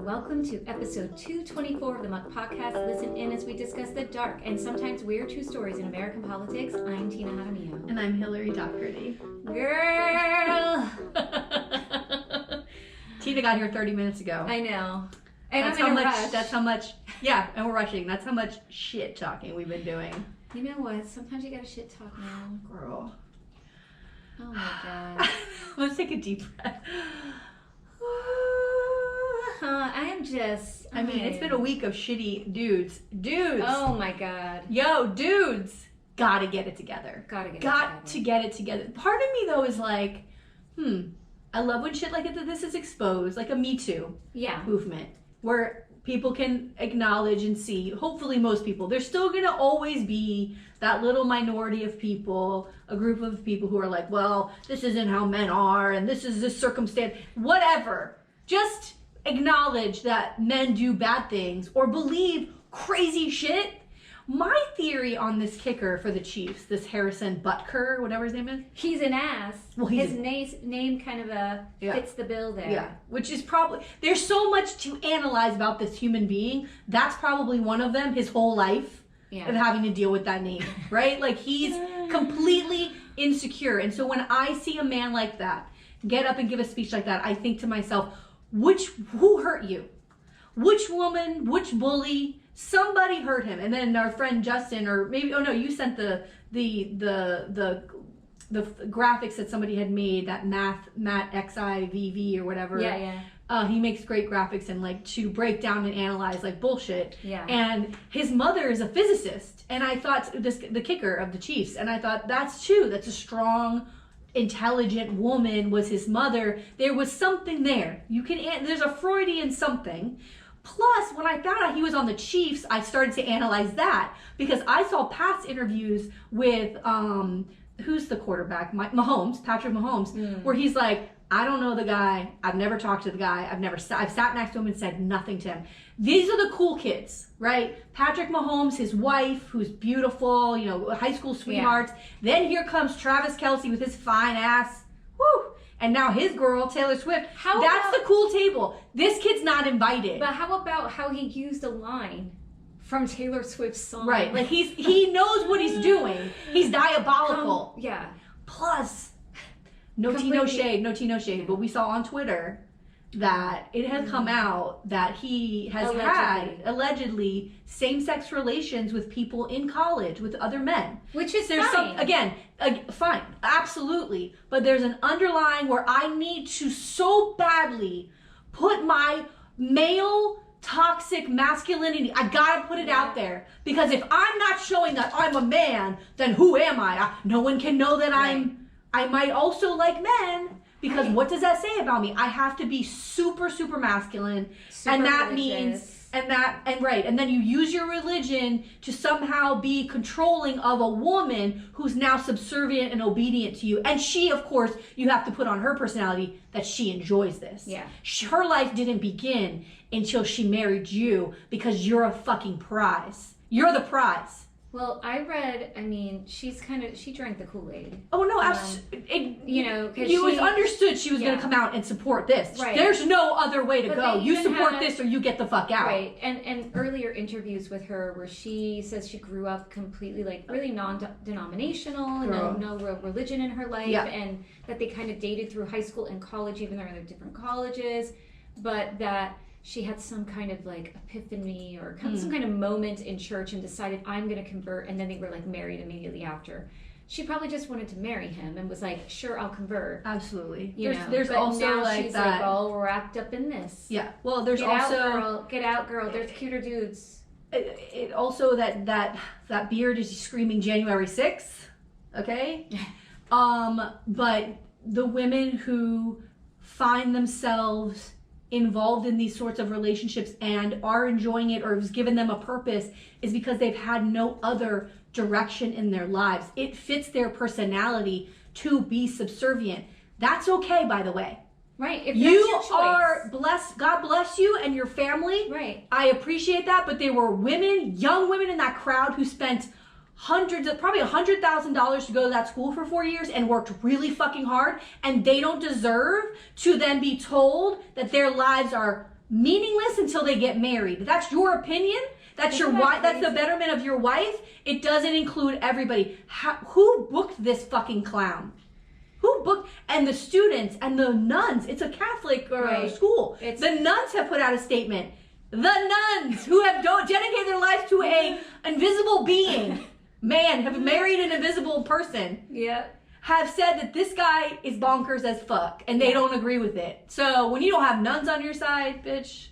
welcome to episode 224 of the Muck Podcast. Listen in as we discuss the dark and sometimes weird true stories in American politics. I'm Tina Jaramillo. And I'm Hillary Doherty. Girl! Tina got here 30 minutes ago. I know. And that's I'm in how a much, rush. That's how much, yeah, and we're rushing. That's how much shit talking we've been doing. You know what? Sometimes you gotta shit talk now. Girl. Oh my god. Let's take a deep breath. I mean, it's been a week of shitty dudes. Dudes. Oh my god. Yo, dudes. Gotta get it together. Got to get it together. Part of me, though, is like, I love when shit like this is exposed, like a Me Too movement, where people can acknowledge and see, hopefully most people, there's still gonna always be that little minority of people, a group of people who are like, well, this isn't how men are, and this is this circumstance, whatever. Just acknowledge that men do bad things or believe crazy shit. My theory on this kicker for the Chiefs, this Harrison Butker, whatever his name is. He's an ass. Well, his name kind of fits the bill there. Yeah, which is probably, there's so much to analyze about this human being. That's probably one of them, his whole life of having to deal with that name, right? Like he's completely insecure. And so when I see a man like that get up and give a speech like that, I think to myself, who hurt you? Which woman, which bully? Somebody hurt him. And then our friend Justin, or maybe, oh no, you sent the graphics that somebody had made, that Matt XIVV or whatever. Yeah. He makes great graphics and like to break down and analyze like bullshit. Yeah. And his mother is a physicist. And I thought the kicker of the Chiefs. And I thought that's true. That's a strong, intelligent woman was his mother. There was something there. There's a Freudian something. Plus, when I found out he was on the Chiefs, I started to analyze that because I saw past interviews with who's the quarterback? Patrick Mahomes, where he's like, I don't know the guy. I've never talked to the guy. I've sat next to him and said nothing to him. These are the cool kids, right? Patrick Mahomes, his wife, who's beautiful, high school sweethearts. Yeah. Then here comes Travis Kelce with his fine ass. Woo! And now his girl, Taylor Swift. That's the cool table. This kid's not invited. But how about how he used a line from Taylor Swift's song? Right. Like he knows what he's doing. He's diabolical. Yeah. Plus, no tea, no shade. But we saw on Twitter that it has come out that he has had allegedly same-sex relations with people in college with other men. Which is fine. Fine, absolutely. But there's an underlying where I need to so badly put my male toxic masculinity, I gotta put it out there. Because if I'm not showing that I'm a man, then who am I? No one can know that I might also like men. Because what does that say about me? I have to be super, super masculine. And that means, and then you use your religion to somehow be controlling of a woman who's now subservient and obedient to you. And she, of course, you have to put on her personality that she enjoys this. Yeah. Her life didn't begin until she married you because you're a fucking prize. You're the prize. Well, I read, she drank the Kool-Aid. Oh, no, absolutely. Because it was understood she was going to come out and support this. Right. There's no other way to go. You support this or you get the fuck out. Right. And earlier interviews with her where she says she grew up completely, really non-denominational, no real religion in her life, and that they kind of dated through high school and college, even though they're in different colleges, but that she had some kind of epiphany or some kind of moment in church and decided, I'm going to convert. And then they were married immediately after. She probably just wanted to marry him and was like, sure, I'll convert. Absolutely. There's also now she's that. All wrapped up in this. Yeah. Well, there's Get also. Out, girl. Get out, girl. There's cuter dudes. It also that beard is screaming January 6th. Okay. But the women who find themselves involved in these sorts of relationships and are enjoying it or has given them a purpose is because they've had no other direction in their lives. It fits their personality to be subservient. That's okay, by the way. Right. If you are blessed. God bless you and your family. Right. I appreciate that. But there were young women in that crowd who spent probably $100,000 to go to that school for 4 years and worked really fucking hard, and they don't deserve to then be told that their lives are meaningless until they get married. That's your opinion. That's your wife. That's the betterment of your wife. It doesn't include everybody. Who booked this fucking clown? Who booked? And the students and the nuns. It's a Catholic school. The nuns have put out a statement. The nuns who have dedicated their lives to a invisible being, have married an invisible person. Yeah. Have said that this guy is bonkers as fuck, and they don't agree with it. So when you don't have nuns on your side, bitch,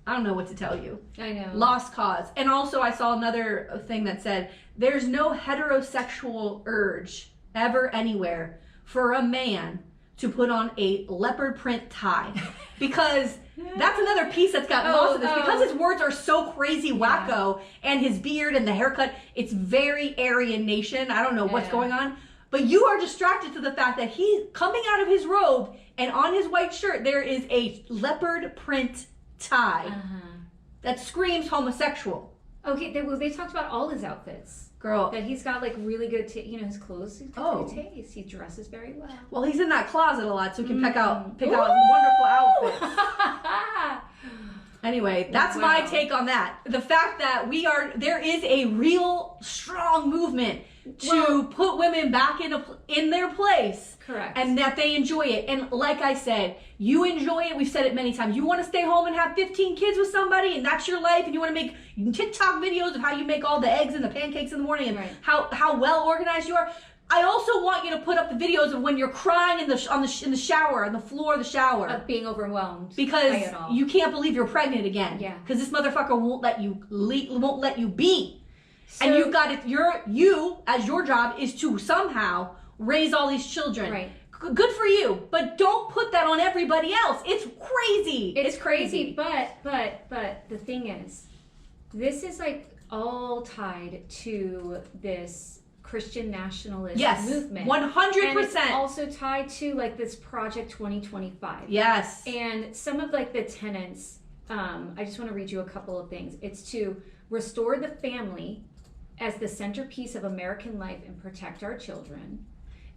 I don't know what to tell you. I know. Lost cause. And also I saw another thing that said, there's no heterosexual urge ever anywhere for a man to put on a leopard print tie. Because that's another piece that's got lost in this. Because his words are so crazy wacko, and his beard and the haircut, it's very Aryan Nation. I don't know what's going on. But you are distracted to the fact that he's coming out of his robe, and on his white shirt there is a leopard print tie that screams homosexual. Okay, they talked about all his outfits. Girl. That he's got like really good, his clothes, he's got good taste. He dresses very well. Well, he's in that closet a lot, so he can pick out wonderful outfits. Anyway, that's my take on that. The fact that there is a real strong movement to put women back in their place. Correct. And that they enjoy it. And like I said, you enjoy it. We've said it many times. You want to stay home and have 15 kids with somebody, and that's your life, and you want to make TikTok videos of how you make all the eggs and the pancakes in the morning and how well organized you are. I also want you to put up the videos of when you're crying in the shower, on the floor of the shower. Of being overwhelmed. Because you can't believe you're pregnant again. Yeah. Because this motherfucker won't let you be. So, and you've got it. You as your job is to somehow raise all these children. Right. Good for you, but don't put that on everybody else. It's crazy. It's crazy. But the thing is, this is like all tied to this Christian nationalist movement. 100%. And it's also tied to like this Project 2025. Yes. And some of like the tenets, I just want to read you a couple of things. It's to restore the family as the centerpiece of American life and protect our children.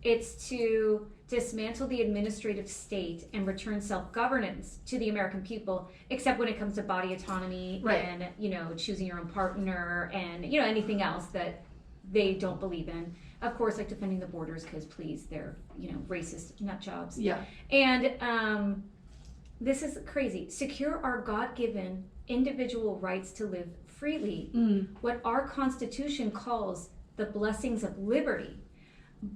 It's to dismantle the administrative state and return self-governance to the American people, except when it comes to body autonomy and, choosing your own partner and, anything else that they don't believe in. Of course, like defending the borders, because please, they're, racist nut jobs. Yeah. And this is crazy. Secure our God-given individual rights to live freely, what our Constitution calls the blessings of liberty.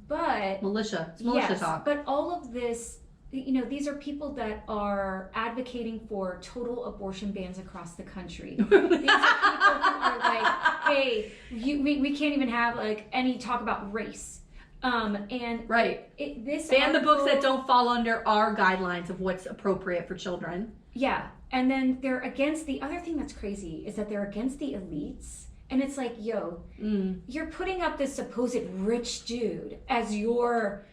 But militia talk. But all of this, these are people that are advocating for total abortion bans across the country. These are people who are like, hey, we can't even have like any talk about race. And this ban the books that don't fall under our guidelines of what's appropriate for children. Yeah. And then they're against, the other thing that's crazy is that they're against the elites. And it's like, you're putting up this supposed rich dude as your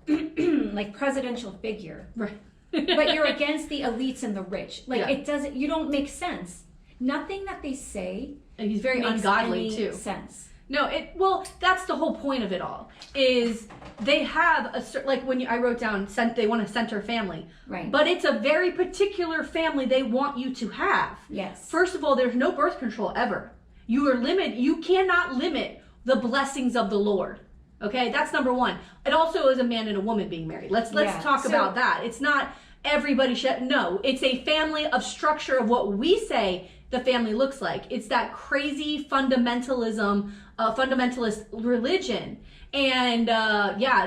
like presidential figure. Right. But you're against the elites and the rich. Like you don't make sense. Nothing that they say and he's very ungodly too. Sense. No, that's the whole point of it all. Is they have I wrote down they want a center family. Right. But it's a very particular family they want you to have. Yes. First of all, there's no birth control ever. You cannot limit the blessings of the Lord. Okay? That's number one. It also is a man and a woman being married. Let's talk about that. It's not everybody no, it's a family of structure of what we say the family looks like. It's that crazy fundamentalist religion. And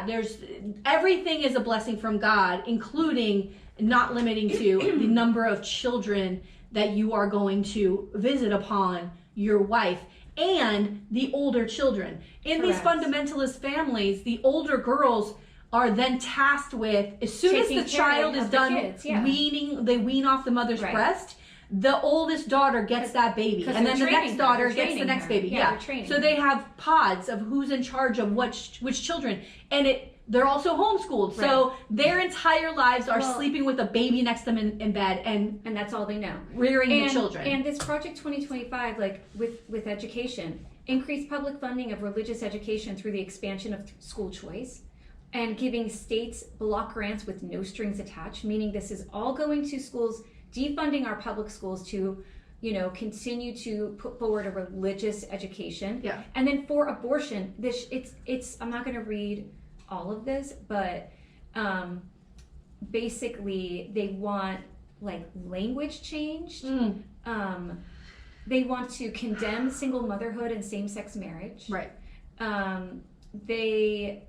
there's everything is a blessing from God, including not limiting to the number of children that you are going to visit upon your wife and the older children. In these fundamentalist families, the older girls are then tasked with, as soon as the child is done they wean off the mother's breast, the oldest daughter gets that baby, and then the next daughter gets the next baby. So they have pods of who's in charge of which children, and they're also homeschooled. Right. So their entire lives are sleeping with a baby next to them in bed, and that's all they know. Rearing the children. And this Project 2025, like with education, increased public funding of religious education through the expansion of school choice, and giving states block grants with no strings attached, meaning this is all going to schools defunding our public schools to, continue to put forward a religious education. Yeah. And then for abortion, it's I'm not going to read all of this, but basically they want like language changed. They want to condemn single motherhood and same-sex marriage. Right. They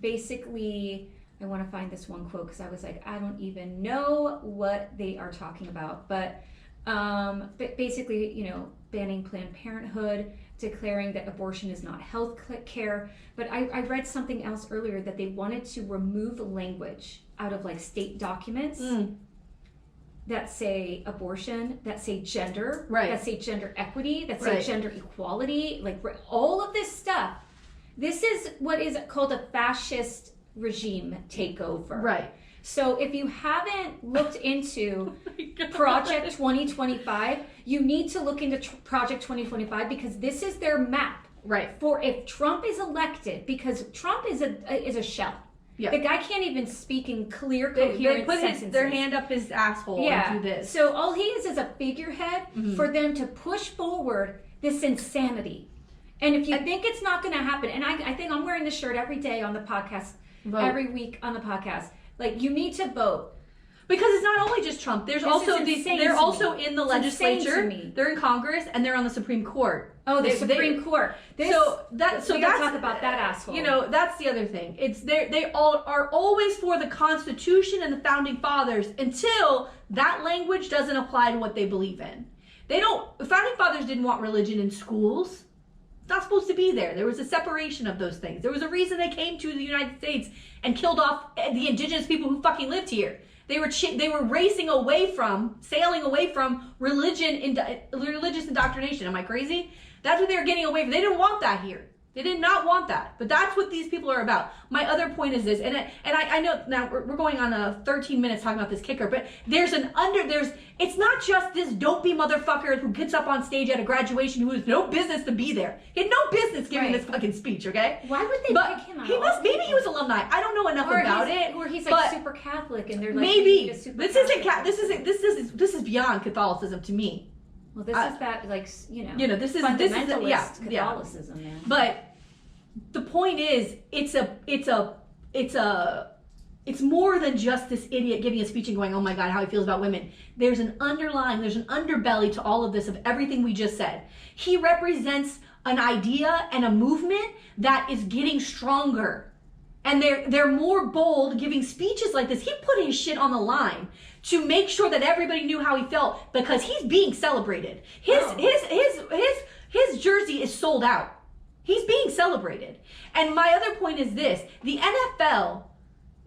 basically, I want to find this one quote because I was like, I don't even know what they are talking about. But basically, banning Planned Parenthood, declaring that abortion is not health care. But I read something else earlier that they wanted to remove language out of like state documents that say abortion, that say gender, that say gender equity, that say gender equality, like all of this stuff. This is what is called a fascist regime takeover. Right. So if you haven't looked into Project 2025, you need to look into Project 2025 because this is their map. Right. For if Trump is elected, because Trump is a shell. Yeah. The guy can't even speak in clear, coherent sentences. Their hand up his asshole and do this. So all he is a figurehead for them to push forward this insanity. And if you think it's not going to happen, and I think I'm wearing this shirt every day on the podcast, every week on the podcast, like you need to vote. Because it's not only just Trump. There's also they're also in the legislature. They're in Congress and they're on the Supreme Court. Oh, the Supreme Court. So that's talk about that asshole. That's the other thing. It's they all are always for the Constitution and the founding fathers until that language doesn't apply to what they believe in. The founding fathers didn't want religion in schools. It's not supposed to be there. There was a separation of those things. There was a reason they came to the United States and killed off the indigenous people who fucking lived here. They were sailing away from religious indoctrination. Am I crazy? That's what they were getting away from. They didn't want that here. They did not want that. But that's what these people are about. My other point is this, and I know now we're going on 13 minutes talking about this kicker, but it's not just this dopey motherfucker who gets up on stage at a graduation who has no business to be there. He had no business giving this fucking speech, okay? Why would they pick him out? Maybe he was alumni. I don't know enough about it. Or he's like super Catholic and they're like maybe this is beyond Catholicism to me. Well, this is that this is fundamentalist Catholicism, man. But the point is, it's more than just this idiot giving a speech and going, oh my God, how he feels about women. There's an underbelly to all of this of everything we just said. He represents an idea and a movement that is getting stronger. And they're more bold giving speeches like this. He put his shit on the line to make sure that everybody knew how he felt because he's being celebrated. His jersey is sold out. He's being celebrated. And my other point is this. The NFL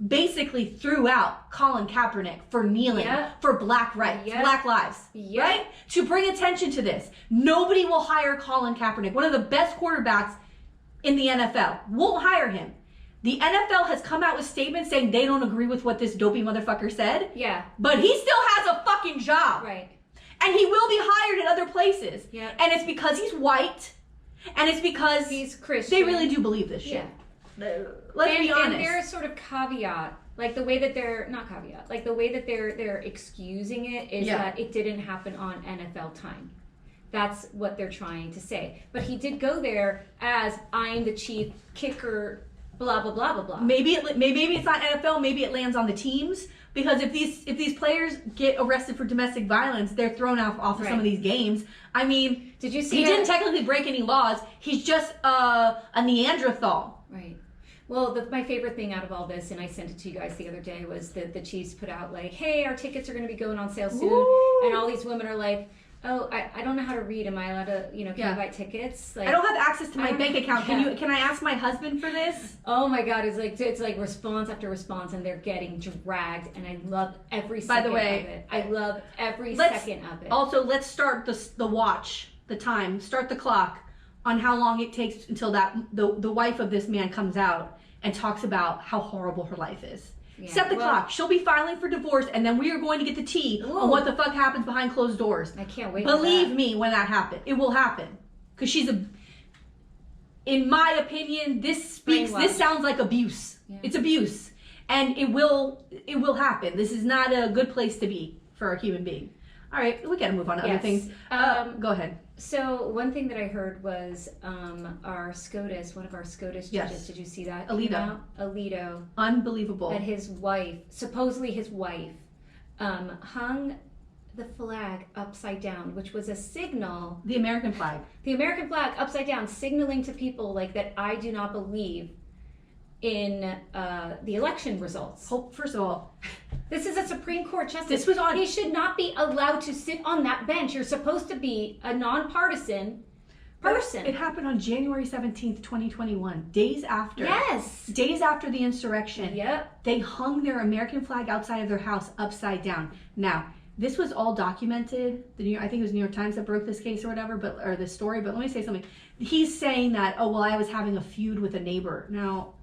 basically threw out Colin Kaepernick for kneeling for black rights, black lives, right? To bring attention to this. Nobody will hire Colin Kaepernick, one of the best quarterbacks in the NFL. Won't hire him. The NFL has come out with statements saying they don't agree with what this dopey motherfucker said. Yeah. But he still has a fucking job. Right. And he will be hired in other places. Yeah. And it's because he's white. And it's because he's Christian. They really do believe this shit. Yeah. Let's be honest. And there's sort of caveat, like the way that they're excusing it is that it didn't happen on NFL time. That's what they're trying to say. But he did go there as I'm the chief kicker. Blah blah blah blah blah. Maybe it's not NFL. Maybe it lands on the teams because if these players get arrested for domestic violence, they're thrown off of some of these games. I mean, did you see? He didn't technically break any laws. He's just a Neanderthal. Right. Well, my favorite thing out of all this, and I sent it to you guys the other day, was that the Chiefs put out like, "Hey, our tickets are going to be going on sale soon," and all these women are like, oh, I don't know how to read. Am I allowed to, can you buy tickets? Like, I don't have access to my bank account. Can I ask my husband for this? Oh my God, it's like response after response, and they're getting dragged, and I love every second of it. I love every second of it. Also, let's start the watch, the time, start the clock on how long it takes until the wife of this man comes out and talks about how horrible her life is. Yeah. Set the clock. She'll be filing for divorce, and then we are going to get the tea on what the fuck happens behind closed doors. I can't wait. Believe me, when that happens, it will happen. Because in my opinion, this sounds like abuse. Yeah. It's abuse, and it will happen. This is not a good place to be for a human being. All right, we got to move on to other things. Go ahead. So one thing that I heard was our SCOTUS, one of our SCOTUS judges, did you see that? Alito. Unbelievable. That his wife, supposedly his wife, hung the flag upside down, which was a signal. The American flag. The American flag upside down, signaling to people like that I do not believe in the election results. First of all, this is a Supreme Court justice. This was on. He should not be allowed to sit on that bench. You're supposed to be a nonpartisan person. It happened on January 17th, 2021, days after. Yes. Days after the insurrection. Yep. They hung their American flag outside of their house upside down. Now, this was all documented. I think it was New York Times that broke this case or whatever, or this story. But let me say something. He's saying that, oh, well, I was having a feud with a neighbor. Now,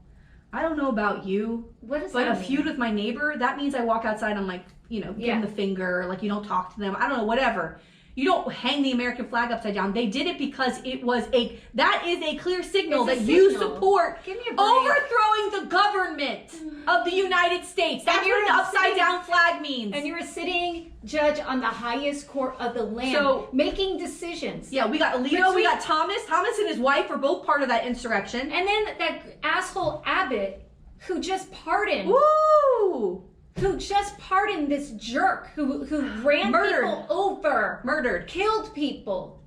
I don't know about you, but a feud with my neighbor, that means I walk outside and I'm like, give them the finger, like you don't talk to them. I don't know, whatever. You don't hang the American flag upside down. They did it because that is a clear signal that you support overthrowing the government of the United States. That's what an upside down flag means. And you're a sitting judge on the highest court of the land, making decisions. Yeah, we got Alito, we got Thomas. Thomas and his wife were both part of that insurrection. And then that asshole Abbott, who just pardoned. Woo! Who just pardoned this jerk who ran people over. Murdered. Killed people.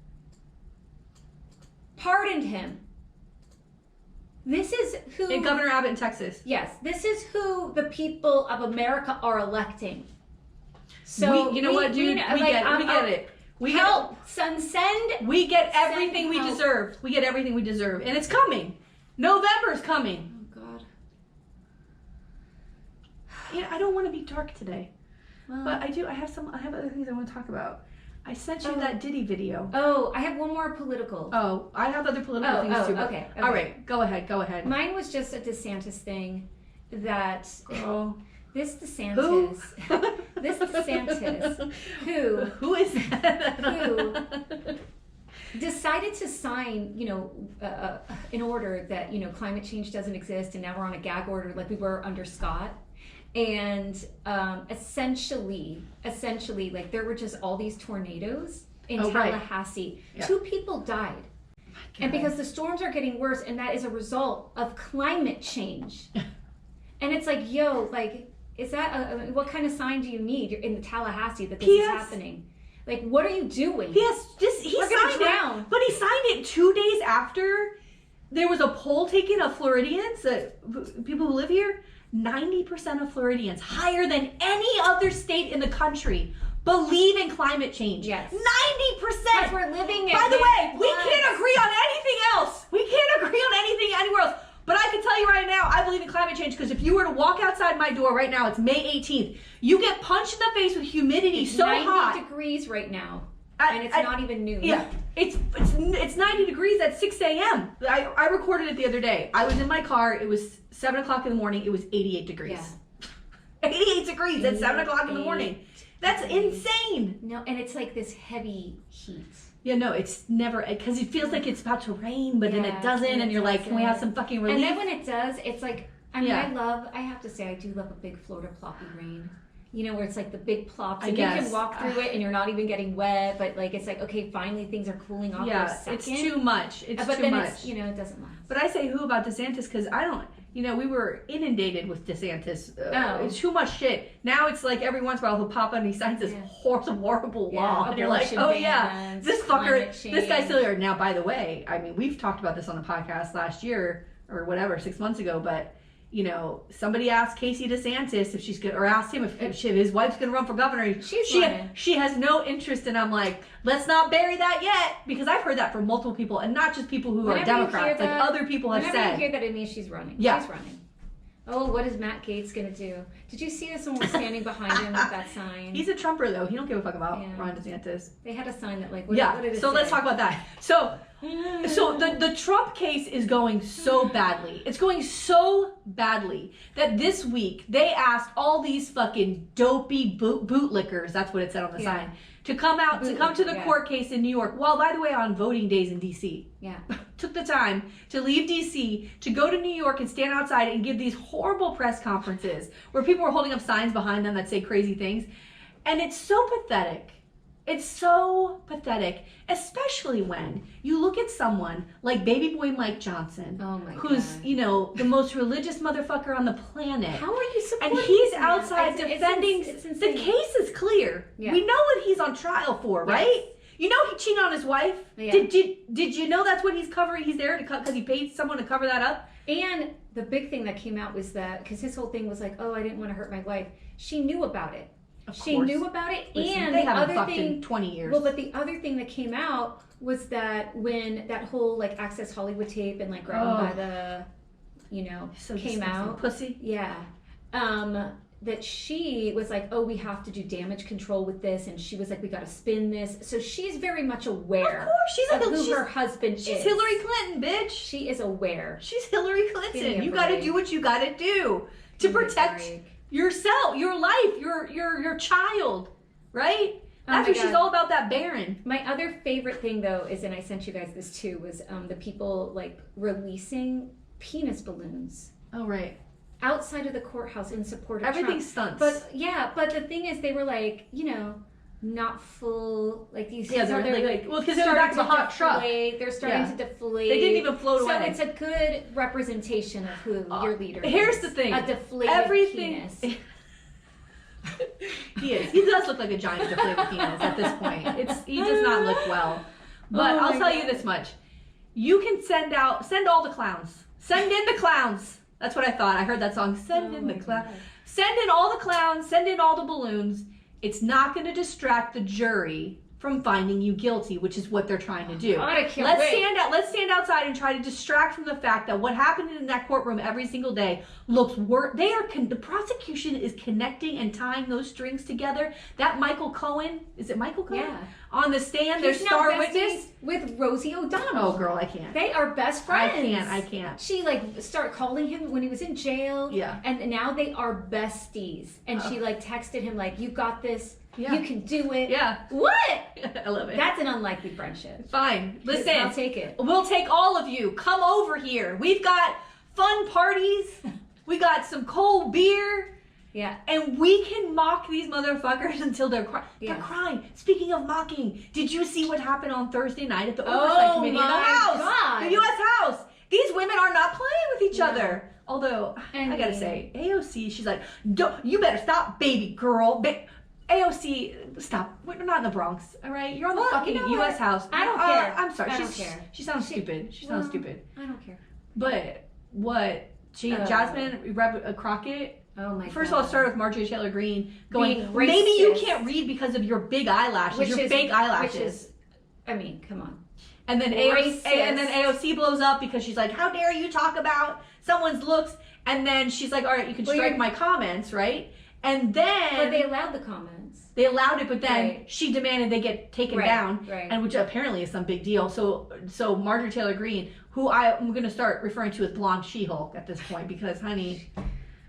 Pardoned him. This is who... And Governor Abbott in Texas. Yes. This is who the people of America are electing. So you know what, dude? We get it. We get everything we deserve. We get everything we deserve. And it's coming. November's coming. I don't want to be dark today, but I have other things I want to talk about. I sent you that Diddy video. Oh, I have one more political. Oh, I have other political things too. Okay. All right, go ahead. Mine was just a Desantis thing that this Desantis, who is that? who decided to sign, an order that, climate change doesn't exist and now we're on a gag order like we were under Scott. And essentially, like there were just all these tornadoes in Tallahassee. Right. Yeah. 2 people died. And because the storms are getting worse, and that is a result of climate change. And it's like, is that what kind of sign do you need in the Tallahassee that this is happening? Like, what are you doing? He signed it, but he signed it 2 days after there was a poll taken of Floridians, people who live here. 90% of Floridians, higher than any other state in the country, believe in climate change. Yes. 90%! Because we're living in. By the way, we can't agree on anything else. We can't agree on anything anywhere else. But I can tell you right now, I believe in climate change because if you were to walk outside my door right now, it's May 18th, you get punched in the face with humidity so hot. 90 degrees right now. And it's not even noon. Yeah, it's 90 degrees at 6 a.m. I recorded it the other day. I was in my car. It was 7 o'clock in the morning. It was 88 degrees. Yeah. 88 degrees at 7 o'clock in the morning. That's insane. No, and it's like this heavy heat. Yeah, no, it's never, because it feels like it's about to rain, but then it doesn't, and you're like, can we have some fucking relief? And then when it does, it's like, I have to say, I do love a big Florida ploppy rain. Where it's like the big plops, and you can walk through it, and you're not even getting wet. But like, it's like, okay, finally things are cooling off. Yeah, for a second. It's too much. It's but too then much. It doesn't last. But I say who about Desantis because I don't. We were inundated with Desantis. It's too much shit. Now it's like every once in a while he'll pop up and he signs this horrible law, and you're like, oh yeah, this fucker, this guy's still here. Now, by the way, I mean we've talked about this on the podcast last year or whatever, 6 months ago, but. Somebody asked Casey DeSantis if she's good, or asked him if his wife's going to run for governor. She has no interest, and I'm like, let's not bury that yet, because I've heard that from multiple people, and not just people who are Democrats. Like other people have said. Whenever you hear that, it means she's running. Yeah. She's running. Oh, what is Matt Gaetz going to do? Did you see this when we're standing behind him with that sign? He's a Trumper, though. He don't give a fuck about Ron DeSantis. They had a sign that, like, what did it say? Let's talk about that. So the Trump case is going so badly. It's going so badly that this week they asked all these fucking dopey bootlickers, that's what it said on the sign, to come to the court case in New York. Well, by the way, on voting days in D.C. Yeah. Took the time to leave D.C. to go to New York and stand outside and give these horrible press conferences where people were holding up signs behind them that say crazy things. And it's so pathetic It's so pathetic, especially when you look at someone like baby boy Mike Johnson, who's, you know, the most religious motherfucker on the planet. How are you supporting And he's him? outside defending. It's the case is clear. Yeah. We know what he's on trial for, right? You know he cheated on his wife. Yeah. Did you know that's what he's covering? He's there because he paid someone to cover that up. And the big thing that came out was that, because his whole thing was like, oh, I didn't want to hurt my wife. She knew about it. She knew about it. Listen, and they the haven't other fucked thing, in 20 years. Well, but the other thing that came out was that when that whole like Access Hollywood tape and like grabbing by the, you know, so came out. Pussy. Yeah. That she was like, oh, we have to do damage control with this, and she was like, we got to spin this. So she's very much aware. Of course, she's of who her husband is. She's Hillary Clinton, bitch. She is aware. She's Hillary Clinton. You got to do what you got to do to protect yourself, your life, your child, right? That's what she's all about. That Baron. My other favorite thing, though, is, and I sent you guys this too, was the people like releasing penis balloons. Oh right. Outside of the courthouse in support of everything's Trump. stunts. But the thing is, they were like, you know, not full, like these. Yeah, they're like well, because they're back to the hot truck. They're starting to deflate. They didn't even float away. So it's a good representation of who your leader is. Here's the thing: a deflated penis. He does look like a giant deflated penis at this point. He does not look well. But I'll tell you this much: you can send all the clowns. Send in the clowns. That's what I thought. I heard that song. Send in the clowns. Send in all the clowns. Send in all the balloons. It's not going to distract the jury from finding you guilty, which is what they're trying to do. God, I can't wait. Let's stand outside and try to distract from the fact that what happened in that courtroom every single day looks worse. The prosecution is connecting and tying those strings together. That Michael Cohen, is it Michael Cohen? Yeah. On the stand, their star witness with Rosie O'Donnell. Oh, girl, I can't. They are best friends. I can't. She started calling him when he was in jail. Yeah. And now they are besties. And she texted him you got this. Yeah. You can do it. Yeah. What? I love it. That's an unlikely friendship. Fine. Listen. I'll take it. We'll take all of you. Come over here. We've got fun parties. We got some cold beer. Yeah. And we can mock these motherfuckers until they're crying. Yeah. They're crying. Speaking of mocking, did you see what happened on Thursday night at the Oversite Committee in the House? God. The U.S. House. These women are not playing with each other. Although, I gotta say, AOC, she's like, you better stop, baby girl. AOC, stop. We're not in the Bronx, all right? You're on the fucking U.S. House. I don't care. I'm sorry. I don't care. She sounds stupid. She sounds stupid. I don't care. But what? Jasmine Crockett. Oh my God. First of all, it started with Marjorie Taylor Greene going, racist. maybe you can't read because of your big eyelashes, your fake eyelashes. Which is, I mean, come on. And then AOC blows up because she's like, how dare you talk about someone's looks? And then she's like, all right, you can strike my comments, right? And then... But they allowed the comments. They allowed it, but then she demanded they get taken down, and which apparently is some big deal. So Marjorie Taylor Greene, who I'm going to start referring to as Blonde She-Hulk at this point, because, honey,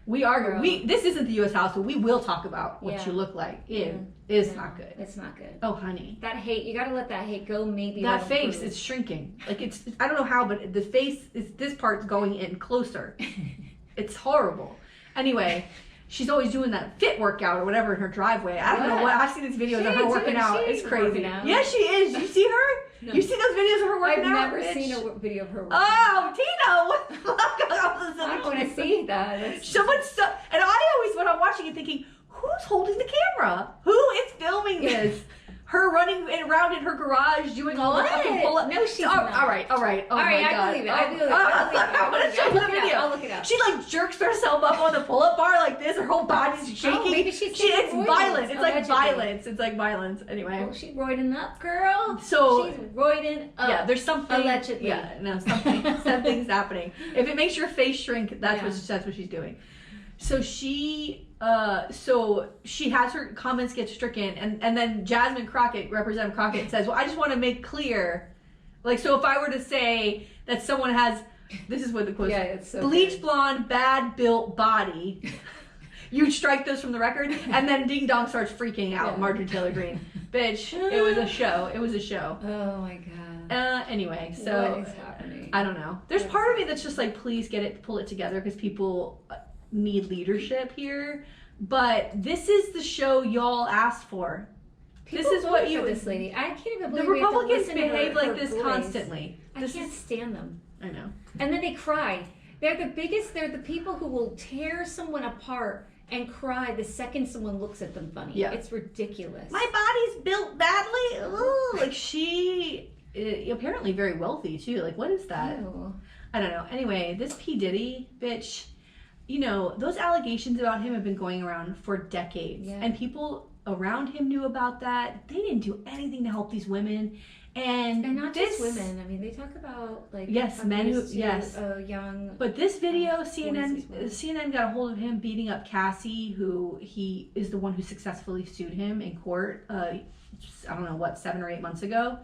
this isn't the U.S. House, but we will talk about what you look like. It is not good. It's not good. Oh, honey. That hate, you got to let that hate go, maybe. That face is shrinking. I don't know how, but the face, this part's going in closer. It's horrible. Anyway... She's always doing that fit workout or whatever in her driveway. I don't know what. I've seen these videos of her working out. It's crazy. Yeah, she is. You see her? No. You see those videos of her working out? I've never seen a video of her working out. Tina! What the fuck? I want to see that. And I always, when I'm watching it, thinking, who's holding the camera? Who is filming this? Her running around in her garage doing all the fucking pull-ups. No, she's not. All right. Oh my God. I believe it. I'm going to show you the video. I'll look it up. She jerks herself up on the pull-up bar like this. Her whole body's shaking. Oh, maybe she's it's violent. It's like violence. It's like violence. Anyway. Oh, she's roiding up, girl. So she's roiding up. Yeah, there's something. Allegedly. Yeah, no, something's happening. If it makes your face shrink, that's what she's doing. So she has her comments get stricken, and then Jasmine Crockett, Representative Crockett, says, well, I just want to make clear, so if I were to say that someone has, this is what the quote is, bleach blonde, bad built body, you'd strike those from the record, and then Ding Dong starts freaking out, Marjorie Taylor Greene. Bitch, it was a show. Oh my God. Anyway, so, what is happening? I don't know. There's part of me that's just please pull it together, because people need leadership here, but this is the show y'all asked for. People this is what for this lady. I can't even believe the Republicans we have to listen behave to her, like this voice. constantly. I can't stand them. I know. And then they cry. They're the people who will tear someone apart and cry the second someone looks at them funny. Yeah. It's ridiculous. My body's built badly. Ooh, like she apparently very wealthy too. Like what is that? Ew. I don't know. Anyway, this Pdiddy bitch, you know, those allegations about him have been going around for decades. Yeah. And people around him knew about that. They didn't do anything to help these women. And not just women. I mean, they talk about like men who young. But this video, CNN got a hold of him beating up Cassie, who he is the one who successfully sued him in court. I don't know what 7 or 8 months ago.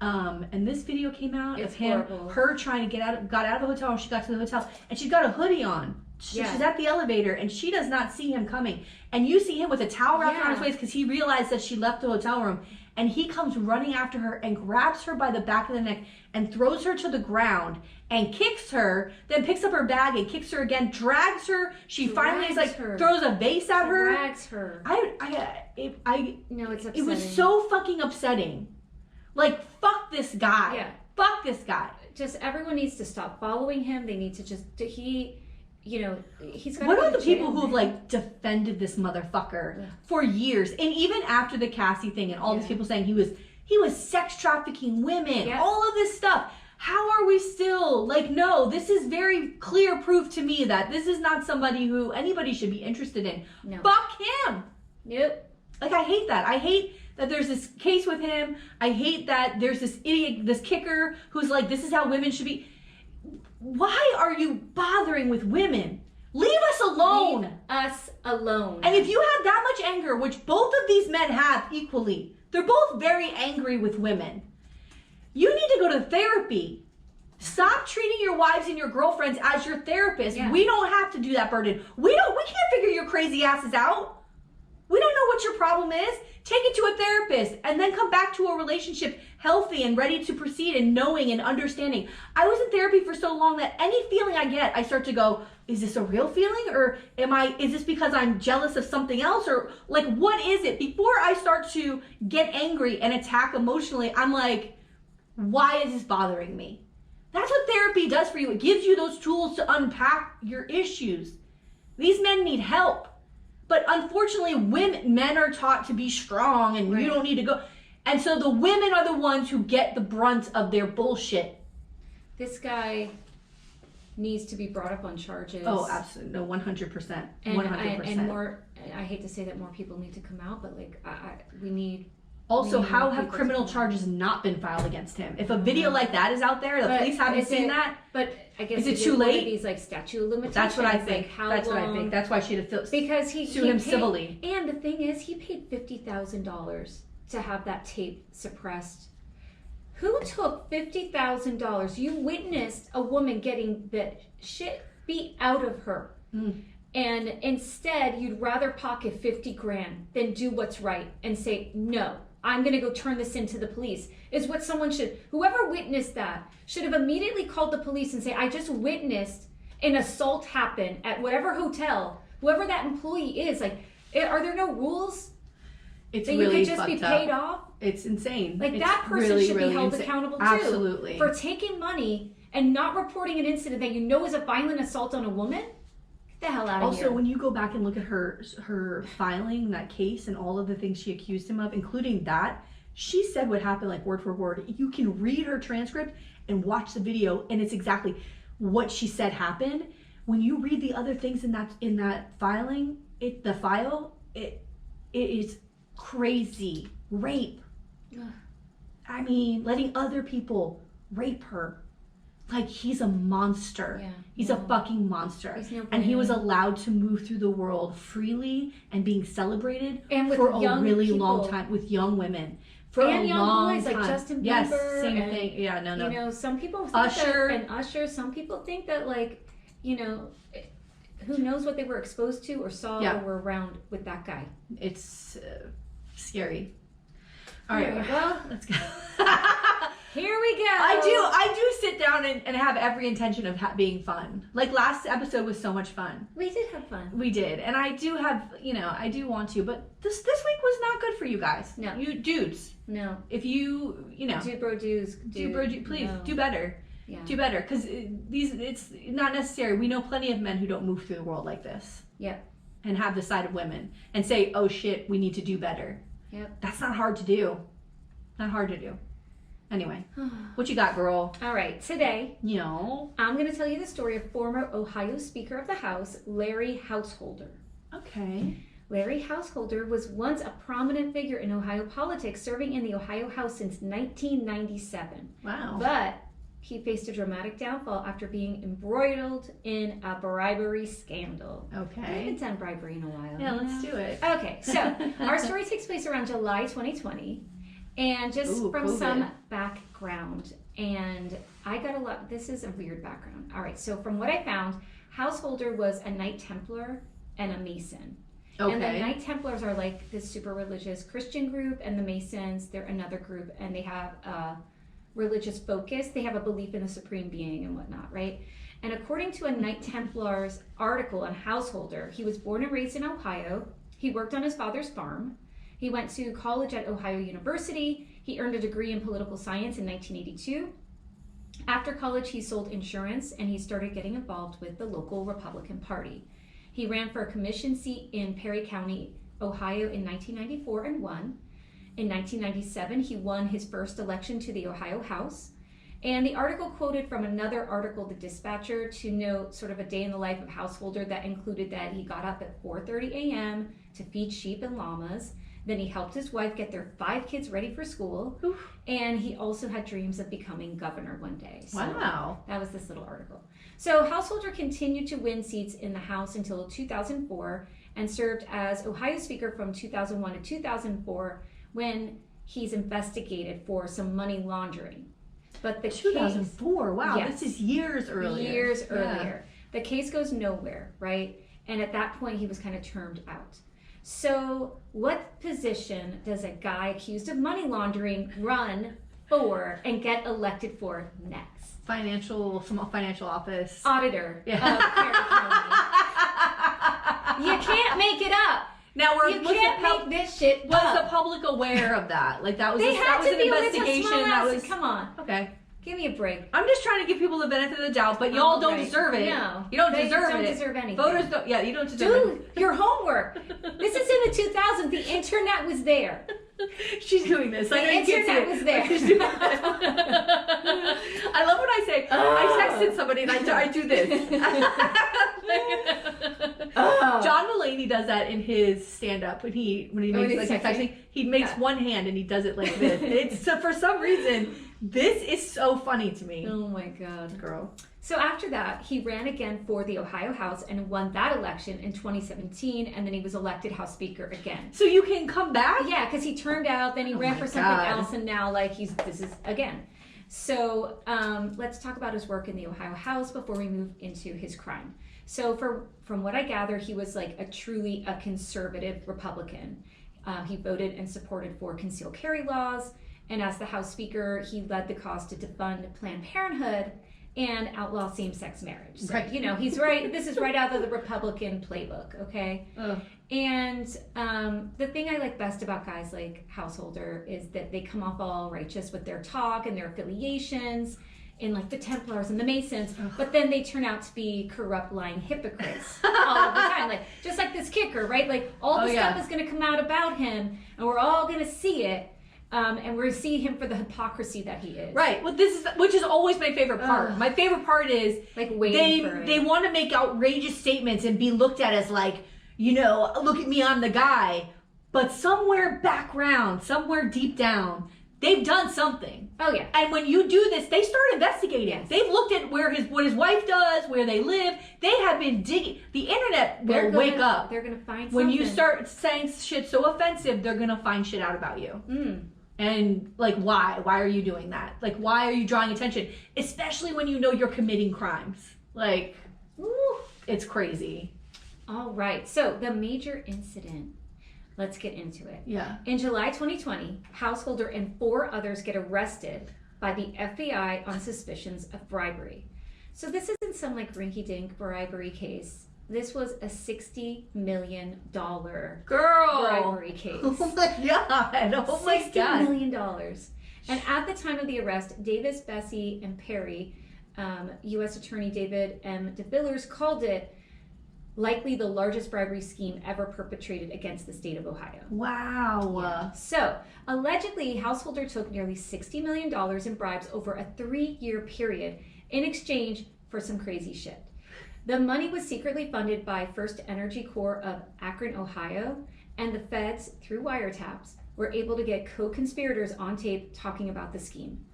And this video came out of him, her trying to got out of the hotel. When she got to the hotel, and she's got a hoodie on. She's at the elevator, and she does not see him coming. And you see him with a towel wrapped around his waist because he realized that she left the hotel room. And he comes running after her and grabs her by the back of the neck and throws her to the ground and kicks her, then picks up her bag and kicks her again, drags her. She finally is like, throws a vase at her. Drags her. No, it's upsetting. It was so fucking upsetting. Like, fuck this guy. Yeah. Fuck this guy. Just everyone needs to stop following him. They need to just, he's got. What are the people who've like defended this motherfucker for years, and even after the Cassie thing, and all these people saying he was sex trafficking women, all of this stuff. How are we still like? No, this is very clear proof to me that this is not somebody who anybody should be interested in. No. Fuck him. Nope. Like I hate that. I hate that there's this case with him. I hate that there's this idiot, this kicker who's like, this is how women should be. Why are you bothering with women? Leave us alone. Leave us alone. And if you have that much anger, which both of these men have equally, they're both very angry with women. You need to go to therapy. Stop treating your wives and your girlfriends as your therapist. Yeah. We don't have to do that burden. We can't figure your crazy asses out. We don't know what your problem is. Take it to a therapist and then come back to a relationship healthy and ready to proceed and knowing and understanding. I was in therapy for so long that any feeling I get, I start to go, is this a real feeling? Or is this because I'm jealous of something else? Or like, what is it? Before I start to get angry and attack emotionally, I'm like, why is this bothering me? That's what therapy does for you. It gives you those tools to unpack your issues. These men need help. But unfortunately, men are taught to be strong and you don't need to go. And so the women are the ones who get the brunt of their bullshit. This guy needs to be brought up on charges. Oh, absolutely. No, 100%. 100%. And more, I hate to say that more people need to come out, but like, we need... Also, how have criminal charges not been filed against him? If a video like that is out there, the police haven't seen that. But I guess is it too late? These like statute of limitations. That's what I think. Like, That's what I think. That's why she'd have because sue him civilly. And the thing is, he paid $50,000 to have that tape suppressed. Who took $50,000? You witnessed a woman getting the shit beat out of her. And instead, you'd rather pocket 50 grand than do what's right and say, no, I'm going to go turn this into the police, is what someone should, whoever witnessed that should have immediately called the police and say, I just witnessed an assault happen at whatever hotel, whoever that employee is. Like, are there no rules? It's that really you could just be paid off? It's insane. Like, it's that person really, should really be held insane. accountable too. Absolutely. For taking money and not reporting an incident that you know is a violent assault on a woman. Get the hell out of here. Also, when you go back and look at her filing that case and all of the things she accused him of, including that, she said what happened like word for word. You can read her transcript and watch the video, and it's exactly what she said happened. When you read the other things in that filing, it is crazy. Rape. I mean, letting other people rape her. Like, he's a monster. Yeah, he's a fucking monster. And he was allowed to move through the world freely and being celebrated and for a really long time with young women. For a long boys, time. Like Justin Bieber. Yes, same thing. Yeah, no. You know, some people think Usher. that, and Usher, some people think that, like, you know, who knows what they were exposed to or saw or were around with that guy. It's scary. All right, well, let's go. Here we go. I do sit down and have every intention of being fun. Like last episode was so much fun. We did have fun. We did. And I do have, I do want to, but this week was not good for you guys. No. You dudes. No. If you, Do bro dudes. Please, do better. Yeah. Do better. Because it's not necessary. We know plenty of men who don't move through the world like this. Yep. And have the side of women. And say, oh shit, we need to do better. Yep. That's not hard to do. Not hard to do. Anyway, what you got, girl? All right, today, I'm going to tell you the story of former Ohio Speaker of the House, Larry Householder. Okay. Larry Householder was once a prominent figure in Ohio politics, serving in the Ohio House since 1997. Wow. But he faced a dramatic downfall after being embroiled in a bribery scandal. Okay. I haven't done bribery in a while. Yeah, let's do it. Okay, so our story takes place around July 2020. And just from COVID. some background, and I got a lot, this is a weird background. All right, so from what I found, Householder was a Knight Templar and a Mason. Okay. And the Knight Templars are like this super religious Christian group, and the Masons, they're another group, and they have a religious focus. They have a belief in a supreme being and whatnot, right? And according to a Knight Templar's article on Householder, he was born and raised in Ohio. He worked on his father's farm. He went to college at Ohio University. He earned a degree in political science in 1982. After college, he sold insurance and he started getting involved with the local Republican Party. He ran for a commission seat in Perry County, Ohio in 1994 and won. In 1997, he won his first election to the Ohio House. And the article quoted from another article, The Dispatcher, to note sort of a day in the life of Householder that included that he got up at 4:30 a.m. to feed sheep and llamas. Then he helped his wife get their 5 kids ready for school. Oof. And he also had dreams of becoming governor one day. So wow. That was this little article. So Householder continued to win seats in the House until 2004 and served as Ohio Speaker from 2001 to 2004 when he's investigated for some money laundering. But the 2004, wow, yes, this is years earlier. Years earlier. The case goes nowhere, right? And at that point, he was kind of termed out. So what position does a guy accused of money laundering run for and get elected for next? Some financial office. Auditor of Perry County. You can't make it up. Now you can't make this shit was up. the public aware of that? Like that was they that was to an be investigation. That was come on. Okay. Give me a break. I'm just trying to give people the benefit of the doubt, but y'all don't deserve it. No. You don't deserve it. They don't deserve anything. Voters don't, you don't deserve it. Do your homework. This is in the 2000s. The internet was there. She's doing this. The internet was there. I love when I say, I texted somebody and I do this. John Mulaney does that in his stand-up when he makes like texting. He makes one hand and he does it like this. It's so for some reason, this is so funny to me. Oh my God. Girl. So after that, he ran again for the Ohio House and won that election in 2017, and then he was elected House Speaker again. So you can come back? Yeah, because he turned out, then he ran for something else, and now this is again. So let's talk about his work in the Ohio House before we move into his crime. So from what I gather, he was like a conservative Republican. He voted and supported for concealed carry laws, and as the House Speaker, he led the cause to defund Planned Parenthood and outlaw same-sex marriage. So, he's right. This is right out of the Republican playbook, okay? And the thing I like best about guys like Householder is that they come off all righteous with their talk and their affiliations in like the Templars and the Masons, but then they turn out to be corrupt, lying hypocrites all of the time. Like, just like this kicker, right? Like, all the stuff is going to come out about him, and we're all going to see it. And we're going to see him for the hypocrisy that he is. Right. Well, which is always my favorite part. My favorite part is like waiting for it. They want to make outrageous statements and be looked at as like, look at me, I'm the guy. But somewhere background, somewhere deep down, they've done something. Oh yeah. And when you do this, they start investigating. Yes. They've looked at what his wife does, where they live. They have been digging. The internet will wake up. They're going to find when something. you start saying shit so offensive, they're going to find shit out about you. And like, why? Why are you doing that? Like, why are you drawing attention? Especially when you know you're committing crimes. Like, it's crazy. All right. So the major incident. Let's get into it. Yeah. In July 2020, Householder and 4 others get arrested by the FBI on suspicions of bribery. So this isn't some like rinky-dink bribery case. This was a $60 million bribery case. Oh my God. Oh my God. $60 million. And at the time of the arrest, Davis, Bessey, and Perry, U.S. Attorney David M. DeVillers called it likely the largest bribery scheme ever perpetrated against the state of Ohio. Wow. Yeah. So, allegedly, Householder took nearly $60 million in bribes over a 3-year period in exchange for some crazy shit. The money was secretly funded by First Energy Corp of Akron, Ohio, and the feds, through wiretaps, were able to get co-conspirators on tape talking about the scheme.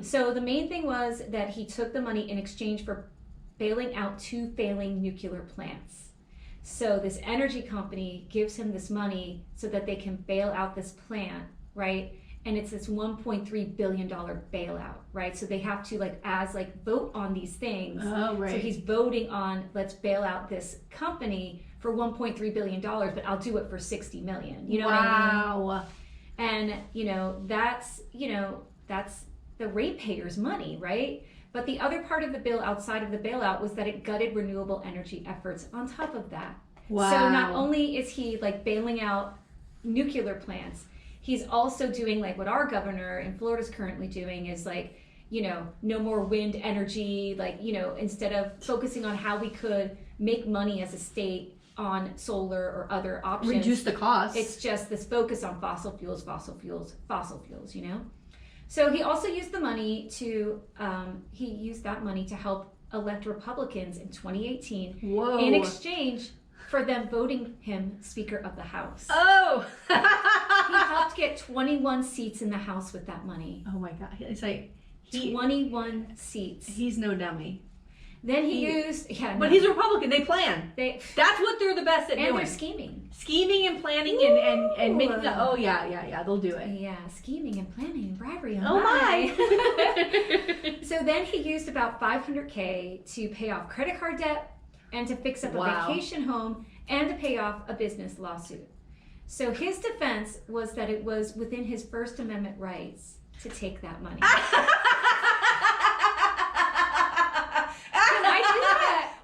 So the main thing was that he took the money in exchange for bailing out 2 failing nuclear plants. So this energy company gives him this money so that they can bail out this plant, right? And it's this $1.3 billion bailout, right? So they have to vote on these things. Oh, right. So he's voting on, let's bail out this company for $1.3 billion, but I'll do it for $60 million. You know what I mean? Wow. And, that's the ratepayers' money, right? But the other part of the bill outside of the bailout was that it gutted renewable energy efforts on top of that. Wow. So not only is he bailing out nuclear plants, he's also doing what our governor in Florida is currently doing is no more wind energy, instead of focusing on how we could make money as a state on solar or other options. Reduce the cost. It's just this focus on fossil fuels, So he also used the money to, help elect Republicans in 2018 in exchange for them voting him Speaker of the House. Oh! He helped get 21 seats in the House with that money. Oh my God. It's 21 seats. He's no dummy. Then he used... Yeah, but he's a Republican. They plan. That's what they're the best at doing. And they're scheming. Scheming and planning and making the... Oh, yeah. They'll do it. Yeah, scheming and planning and bribery. Oh, my. So then he used about $500K to pay off credit card debt and to fix up a vacation home and to pay off a business lawsuit. So his defense was that it was within his First Amendment rights to take that money.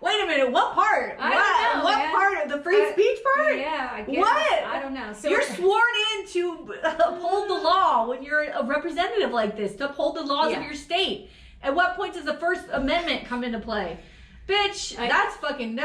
Wait a minute, what part? I don't know, what part of the free speech part? Yeah, I guess. What? I don't know. So you're sworn in to uphold the law when you're a representative like this, to uphold the laws of your state. At what point does the First Amendment come into play? Bitch, that's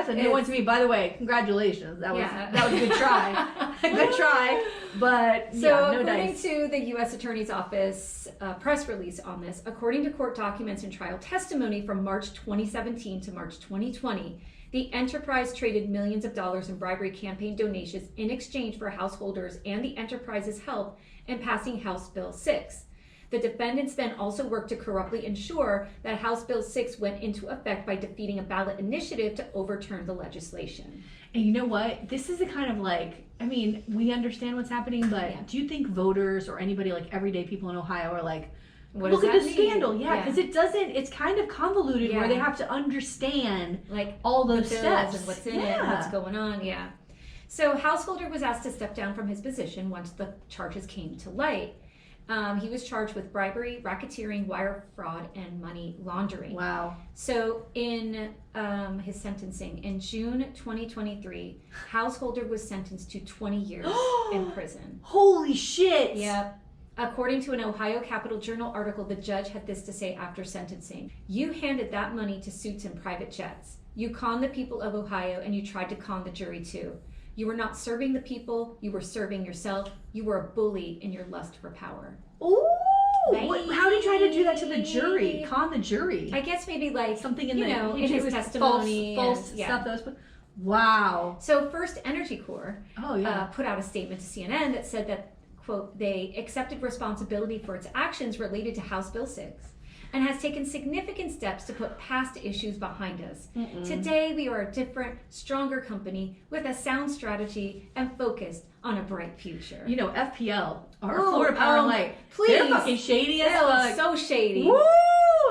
a new one to me. By the way, congratulations. That was a good try. Good try. But so no according dice. to the U.S. Attorney's Office press release on this, according to court documents and trial testimony from March 2017 to March 2020, the enterprise traded millions of dollars in bribery campaign donations in exchange for householders and the enterprise's help in passing House Bill 6. The defendants then also worked to corruptly ensure that House Bill 6 went into effect by defeating a ballot initiative to overturn the legislation. And you know what? This is a kind of we understand what's happening, but do you think voters or anybody, everyday people in Ohio are look at the scandal? Yeah, because it's kind of convoluted where they have to understand all those steps and what's in it and what's going on. Yeah. So Householder was asked to step down from his position once the charges came to light. He was charged with bribery, racketeering, wire fraud, and money laundering. Wow. So in his sentencing, in June 2023, Householder was sentenced to 20 years in prison. Holy shit! Yep. According to an Ohio Capital Journal article, the judge had this to say after sentencing. You handed that money to suits and private jets. You conned the people of Ohio, and you tried to con the jury too. You were not serving the people, you were serving yourself. You were a bully in your lust for power. Ooh! How did you try to do that to the jury? Con the jury? I guess maybe something in in his testimony. False stuff that was put... Wow. So First Energy Corp put out a statement to CNN that said that, quote, they accepted responsibility for its actions related to House Bill 6 and has taken significant steps to put past issues behind us. Today, we are a different, stronger company with a sound strategy and focused on a bright future. FPL, our Florida Power and Light, please. They're fucking shady as fuck. So shady. Woo!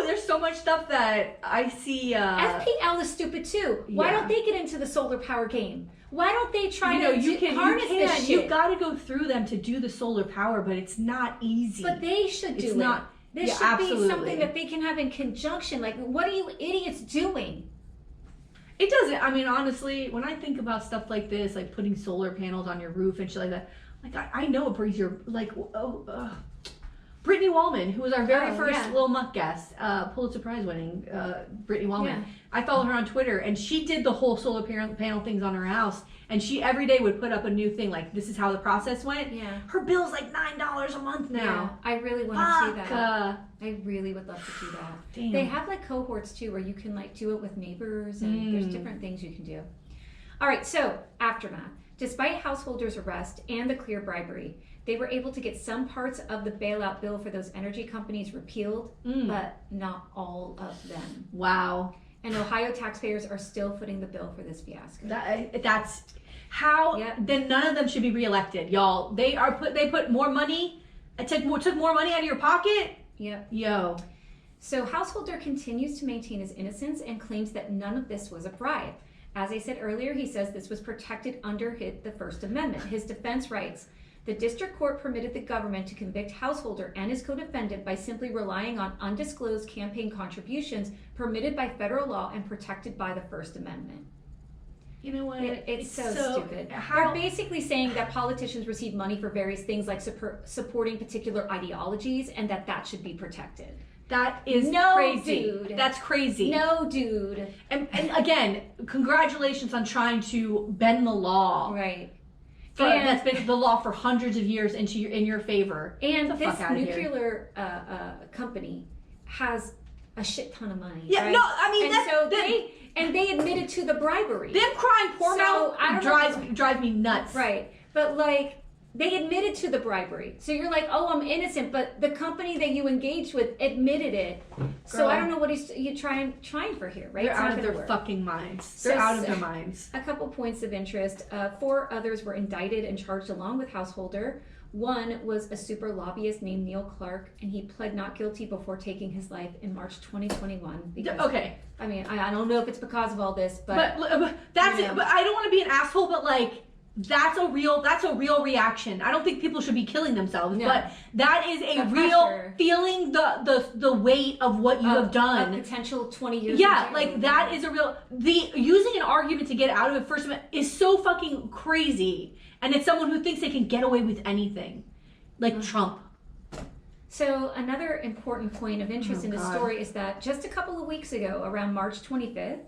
There's so much stuff that I see. FPL is stupid too. Why don't they get into the solar power game? Why don't they try to harness this shit? You've got to go through them to do the solar power, but it's not easy. But they should do it. This should be something that they can have in conjunction. Like, what are you idiots doing? It doesn't. I mean, honestly, when I think about stuff like this, like putting solar panels on your roof and shit like that, like I know it brings your Brittany Wallman, who was our very first Little Muck guest, Pulitzer Prize winning Brittany Wallman. Yeah. I follow her on Twitter, and she did the whole solar panel things on her house. And she every day would put up a new thing, like, this is how the process went. Yeah. Her bill's like $9 a month now. Yeah, I really want to see that. I really would love to do that. Damn. They have like cohorts too, where you can like do it with neighbors, and there's different things you can do. All right, so aftermath. Despite householders' arrest and the clear bribery, they were able to get some parts of the bailout bill for those energy companies repealed, but not all of them. Wow. And Ohio taxpayers are still footing the bill for this fiasco. That's how. Yep. Then none of them should be reelected, y'all. They put more money. It took more money out of your pocket. Yep. Yo. So Householder continues to maintain his innocence and claims that none of this was a bribe. As I said earlier, he says this was protected under the First Amendment. His defense writes, the district court permitted the government to convict Householder and his co-defendant by simply relying on undisclosed campaign contributions permitted by federal law and protected by the First Amendment. You know what? It's so stupid. They're basically saying that politicians receive money for various things like supporting particular ideologies and that should be protected. That is crazy. Dude. That's crazy. No, dude. And again, congratulations on trying to bend the law. Right. That's been the law for hundreds of years in your favor. And this nuclear company has a shit ton of money. Yeah, right? No, I mean, and they admitted to the bribery. Them crying poor mouth drives me nuts. Right. But like, they admitted to the bribery. So you're like, oh, I'm innocent, but the company that you engaged with admitted it. Girl, so I don't know what you're trying for here, right? They're out of their fucking minds. They're out of their minds. A couple points of interest. 4 others were indicted and charged along with Householder. One was a super lobbyist named Neil Clark, and he pled not guilty before taking his life in March 2021. Because, okay. I mean, I don't know if it's because of all this, but that's it. But I don't want to be an asshole, but like, that's a real reaction. I don't think people should be killing themselves, but that is a real feeling the weight of what you have done. A potential 20 years. Yeah, like that is a real using an argument to get out of it first is so fucking crazy. And it's someone who thinks they can get away with anything. Like Trump. So another important point of interest in this story is that just a couple of weeks ago, around March 25th,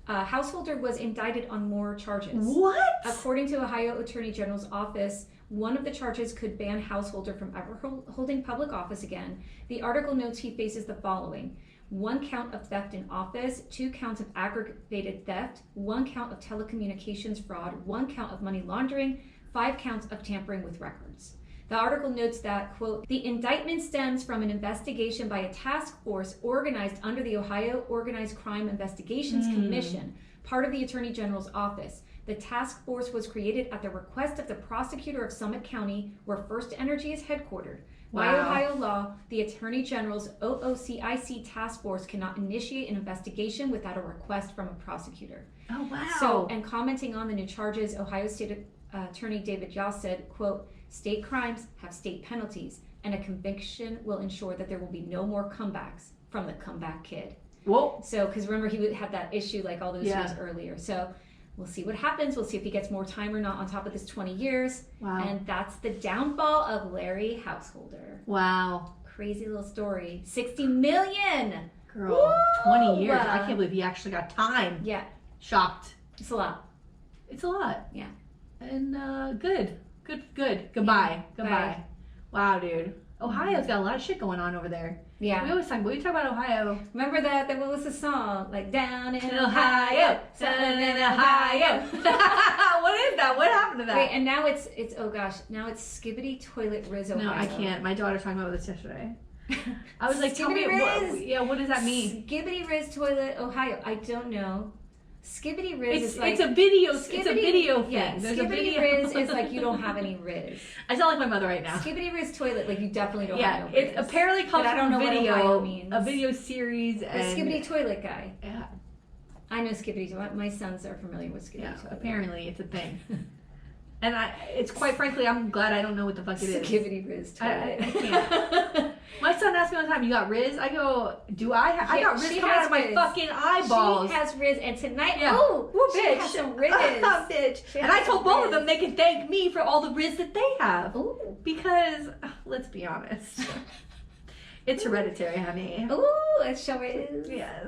Householder was indicted on more charges. What? According to Ohio Attorney General's office, one of the charges could ban Householder from ever holding public office again. The article notes he faces the following: 1 count of theft in office, 2 counts of aggravated theft, 1 count of telecommunications fraud, 1 count of money laundering, 5 counts of tampering with records. The article notes that, quote, the indictment stems from an investigation by a task force organized under the Ohio Organized Crime Investigations Commission, part of the Attorney General's office. The task force was created at the request of the prosecutor of Summit County, where First Energy is headquartered. Wow. By Ohio law, the Attorney General's OOCIC task force cannot initiate an investigation without a request from a prosecutor. Oh, wow. So, and commenting on the new charges, Ohio State Attorney David Yost said, quote, state crimes have state penalties, and a conviction will ensure that there will be no more comebacks from the comeback kid. Whoa. So, because remember, he had that issue like all those years earlier. So, we'll see what happens. We'll see if he gets more time or not on top of this 20 years. Wow. And that's the downfall of Larry Householder. Wow. Crazy little story. 60 million! Girl, woo! 20 years. I can't believe he actually got time. Yeah. Shocked. It's a lot. It's a lot. Yeah. And good. Goodbye. Yeah. Bye. Wow, dude. Ohio's got a lot of shit going on over there. Yeah. We talk about Ohio. Remember that what was the song? Like, down in Ohio. Down in Ohio. What is that? What happened to that? Wait, and now it's now it's skibidi toilet rizz Ohio. No, I can't. My daughter was talking about this yesterday. I was like, tell me, what does that mean? Skibidi rizz toilet Ohio. I don't know. Skibidi rizz is like... It's a video thing. Yeah, skibidi rizz is like you don't have any rizz. I sound like my mother right now. Skibidi rizz toilet, like you definitely don't have no rizz. It apparently comes from a video series. The skibidi toilet guy. Yeah. I know skibidi toilet. My sons are familiar with skibidi toilet. Apparently it's a thing. And it's quite frankly, I'm glad I don't know what the fuck it is. Skibidi rizz toilet. I can't. My son asks me all the time, you got rizz? I go, do I? I got rizz coming out of my fucking eyeballs. She has rizz, and tonight, bitch. She has some rizz. Bitch. And I told both of them they can thank me for all the rizz that they have. Ooh. Because, let's be honest, it's hereditary, honey. Ooh, it sure is. Yes.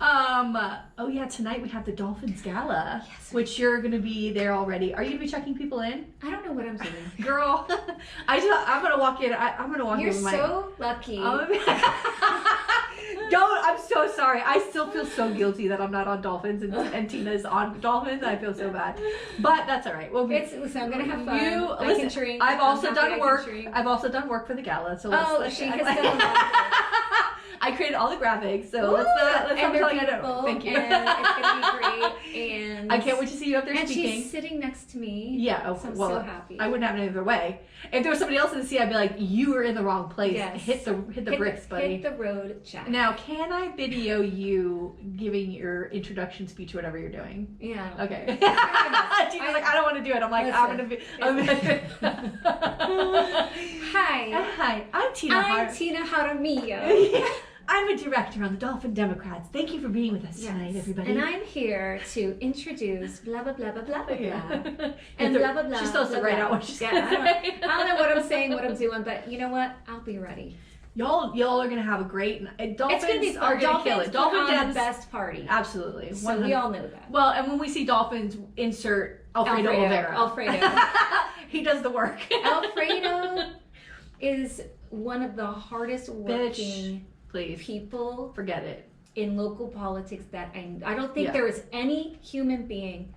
Oh yeah, tonight we have the Dolphins Gala, which you're gonna be there already. Are you gonna be checking people in? I don't know what I'm doing, girl. I'm gonna walk in. I'm gonna walk in. You're so lucky. I'm so sorry. I still feel so guilty that I'm not on Dolphins and Tina's on Dolphins. I feel so bad, but that's all right. Well, listen, I'm gonna have fun. I can drink. I've also done work. I've also done work for the gala. So she has done. I created all the graphics, so let's not tell you. Thank you. And it's gonna be great. And I can't wait to see you up there speaking. And she's sitting next to me. Yeah. So I'm so happy. I wouldn't have it any other way. If there was somebody else in the seat, I'd be like, "You are in the wrong place. Yes. Hit the bricks, buddy. Hit the road, Jack." Now, can I video you giving your introduction speech, whatever you're doing? Yeah. Okay. Tina's like, I don't want to do it. I'm like, Hi. I'm Tina. I'm Tina Jaramillo. I'm a director on the Dolphin Democrats. Thank you for being with us tonight, everybody. And I'm here to introduce blah, blah, blah, blah, blah, blah, blah. And blah, blah, blah. She's supposed to write out what she's saying. I don't know what I'm saying, what I'm doing, but you know what? I'll be ready. Y'all are going to have a great night. Dolphins it's gonna be are going to kill it. Dolphins are the best party. Absolutely. So we all know that. Well, and when we see Dolphins, insert Alfredo. He does the work. Alfredo is one of the hardest working people. Forget it. In local politics that I don't think there is any human being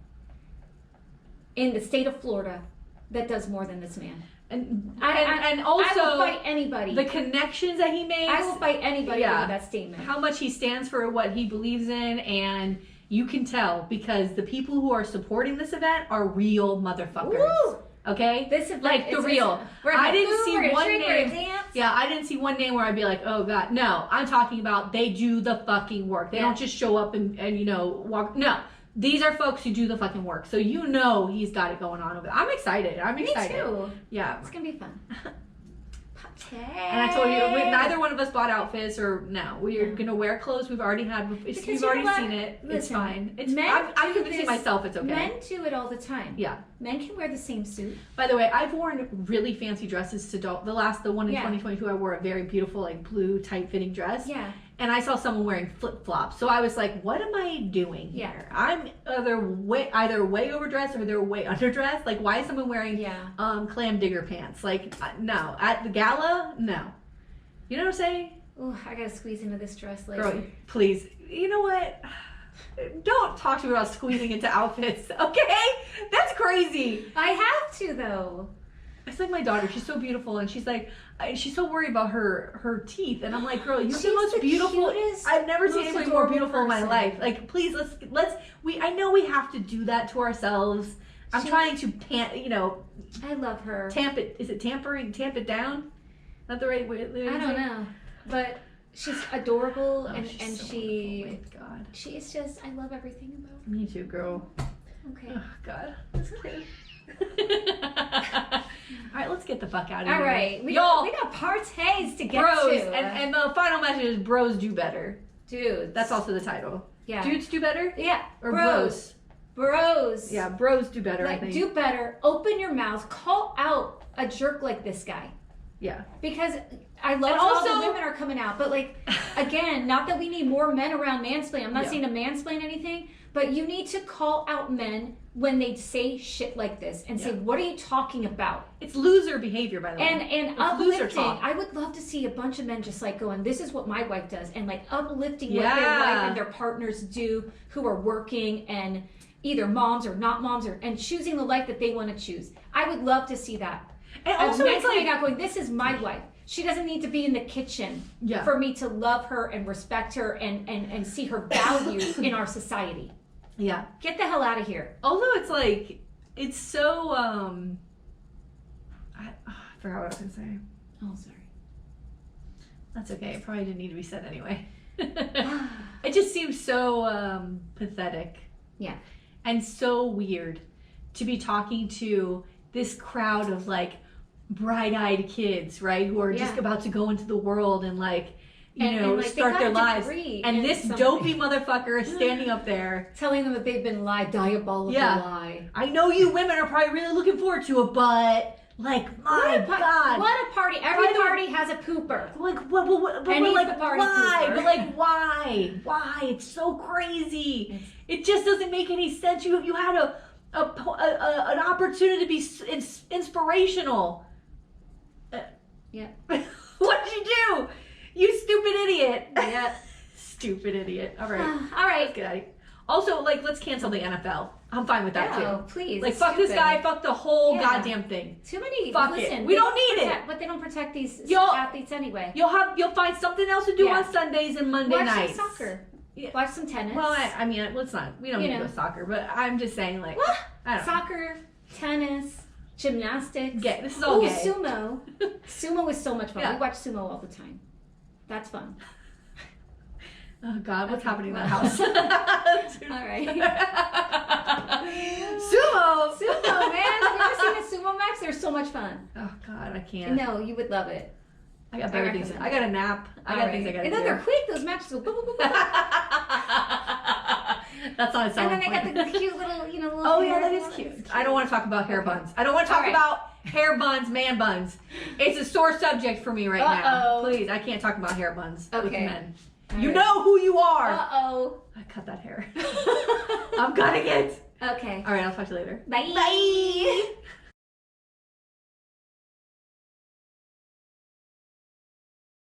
in the state of Florida that does more than this man. And also, I will fight anybody. The connections that he makes. I will fight anybody over that statement. How much he stands for what he believes in, and you can tell because the people who are supporting this event are real motherfuckers. Woo! Okay, this is like the real. I didn't see one name. Yeah, I didn't see one name where I'd be like, oh god, no. I'm talking about they do the fucking work. They don't just show up and walk. No. These are folks who do the fucking work. So you know he's got it going on over there. I'm excited. Me too. Yeah. It's going to be fun. And I told you, neither one of us bought outfits we're going to wear clothes we've already had. You've already seen it. Listen, it's fine. I'm convincing myself it's okay. Men do it all the time. Yeah. Men can wear the same suit. By the way, I've worn really fancy dresses to the one in 2022. I wore a very beautiful like blue tight fitting dress. Yeah. And I saw someone wearing flip-flops. So I was like, what am I doing here? I'm either way overdressed or they're way underdressed. Like, why is someone wearing clam digger pants? Like, no. At the gala, no. You know what I'm saying? Oh, I gotta squeeze into this dress later. Girl, please. You know what? Don't talk to me about squeezing into outfits, okay? That's crazy. I have to, though. It's like my daughter. She's so beautiful, and she's like, she's so worried about her teeth, and I'm like, girl, you're the most beautiful. I've never seen anybody more beautiful in my life. Like, please, let's. I know we have to do that to ourselves. I'm trying to I love her. Tamp it. Is it tampering? Tamp it down? Not the right way. I don't know, but she's adorable, and so she. Oh my God. She is just. I love everything about her. Me too, girl. Okay. Oh God. That's okay. All right, let's get the fuck out of here. All right, we got parties to get to. And the final message is bros do better. Dudes. That's also the title. Yeah. Dudes do better? Yeah. Or bros? Bros. Yeah, bros do better, like, I think. Do better. Open your mouth. Call out a jerk like this guy. Yeah. Because I love how all the women are coming out. But, like, again, not that we need more men around mansplaining. I'm not saying to mansplain anything. But you need to call out men when they say shit like this and say, what are you talking about? It's loser behavior, by the way. And uplifting. I would love to see a bunch of men just like going, this is what my wife does. And like uplifting what their wife and their partners do who are working and either moms or not moms and choosing the life that they want to choose. I would love to see that. And also it's like out going, this is my wife. She doesn't need to be in the kitchen for me to love her and respect her and see her value in our society. Yeah. Get the hell out of here. Although it's like, it's so, I forgot what I was going to say. Oh, sorry. That's okay. It probably didn't need to be said anyway. It just seems so pathetic. Yeah. And so weird to be talking to this crowd of like bright-eyed kids, right, who are just about to go into the world and like, you know, like start their lives. And this dopey motherfucker is standing up there telling them that they've been lied, diabolical lie. I know you women are probably really looking forward to it, but like, my God, what a party! Every party has a pooper. Like, what but like, why? Pooper. But like, why? Why? It's so crazy. It just doesn't make any sense. You had an opportunity to be inspirational. Yeah. What did you do? You stupid idiot. Yeah. Stupid idiot. All right. All right. Let's get out of here. Also, like, let's cancel the NFL. I'm fine with that, too. Oh, please. Like, fuck this guy, fuck the whole goddamn thing. Too many. Fuck listen, it. We don't need it. But they don't protect these athletes anyway. You'll find something else to do on Sundays and Monday nights. Watch some soccer. Yeah. Watch some tennis. Well, I mean, let's not. We don't need to go soccer, but I'm just saying, like, I don't soccer, tennis, gymnastics. Gay. This is all gay. Sumo. Sumo is so much fun. We watch sumo all the time. That's fun. Oh God, what's happening in that house? All right. Sumo, man. Have you ever seen a sumo match? They're so much fun. Oh God, I can't. No, you would love it. I got better things. I got a nap. I got things I got to do. And then they're quick. Those matches go boom, boom, boom, boom. That's not a song. And then they got the cute little, little. Oh yeah, that is cute. I don't want to talk about hair buns. I don't want to talk about hair buns, man buns. It's a sore subject for me right now. Please, I can't talk about hair buns with men. You know who you are. I cut that hair. I'm cutting it. Okay. All right, I'll talk to you later. Bye. Bye.